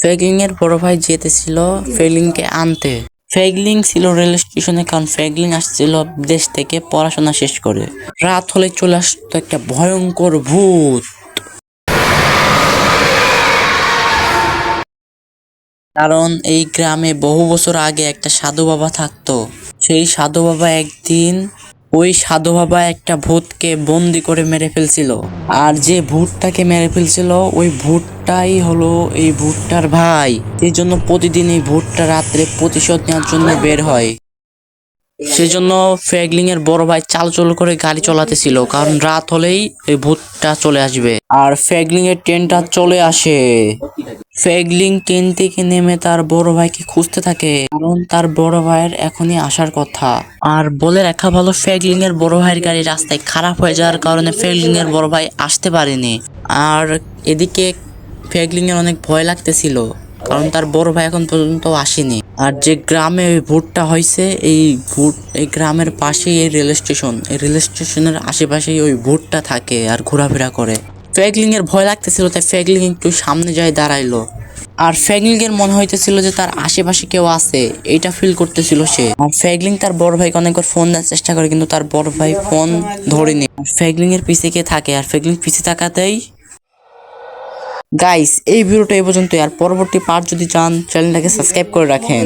ফ্যাগলিং এর বড় ভাই যেতেছিল ফ্যাগলিংকে আনতে। ফ্যাগলিং ছিল রেল স্টেশনে, কারণ ফ্যাগলিং আসছিল দেশ থেকে পড়াশোনা শেষ করে। রাত হলে চলে আসতো একটা ভয়ঙ্কর ভূত। কারণ এই গ্রামে বহু বছর আগে একটা সাধু বাবা থাকতো। সেই সাধু বাবা একদিন ওই সাধু বাবা একটা ভূতকে বন্দি করে মেরে ফেলছিল। আর যে ভূতটাকে মেরে ফেলছিল ওই ভূতটাই হলো এই ভূতটার ভাই। সেই জন্য প্রতিদিন এই ভূতটা রাত্রে প্রতিশোধ নেওয়ার জন্য বের হয়। সেজন্য ফ্যাগলিং এর বড় ভাই চাল করে গাড়ি চালাতেছিল, কারণ রাত হলেই এই ভূতটা চলে আসবে। আর ফ্যাগলিং এর ট্রেনটা চলে আসে। ফ্যাগলিং ট্রেন থেকে নেমে তার বড় ভাইকে খুঁজতে থাকে, কারণ তার বড় ভাইয়ের এখনই আসার কথা। আর বলে রাখা ভালো, ফ্যাগলিং এর বড় ভাইয়ের গাড়ি রাস্তায় খারাপ হয়ে যাওয়ার কারণে ফ্যাগলিং এর বড় ভাই আসতে পারেনি। আর এদিকে ফ্যাগলিং এর অনেক ভয় লাগতেছিল, কারণ তার বড় ভাই এখন পর্যন্ত আসেনি। আর যে গ্রামে ওই ভূতটা হয়েছে, এই গ্রামের পাশেই এই রেল স্টেশন। এই রেল স্টেশনের আশেপাশেই ওই ভূতটা থাকে আর ঘোরাফেরা করে। ফ্যাগলিং এর ভয় লাগতেছিল, তাই ফ্যাগলিং একটু সামনে যায় দাঁড়াইলো। আর ফ্যাগলিং এর মনে হইতেছিল যে তার আশেপাশে কেউ আছে, এটা ফিল করতেছিল সে। আর ফ্যাগলিং তার বড় ভাইকে অনেকবার ফোন দেওয়ার চেষ্টা করে, কিন্তু তার বড় ভাই ফোন ধরেনি। ফ্যাগলিং এর পিছে কে থাকে, আর ফ্যাগলিং পিছে তাকাতেই। গাইস, এই ভিডিওটা এই পর্যন্তই। আর পরবর্তী পার্ট যদি চান চ্যানেলটাকে সাবস্ক্রাইব করে রাখেন।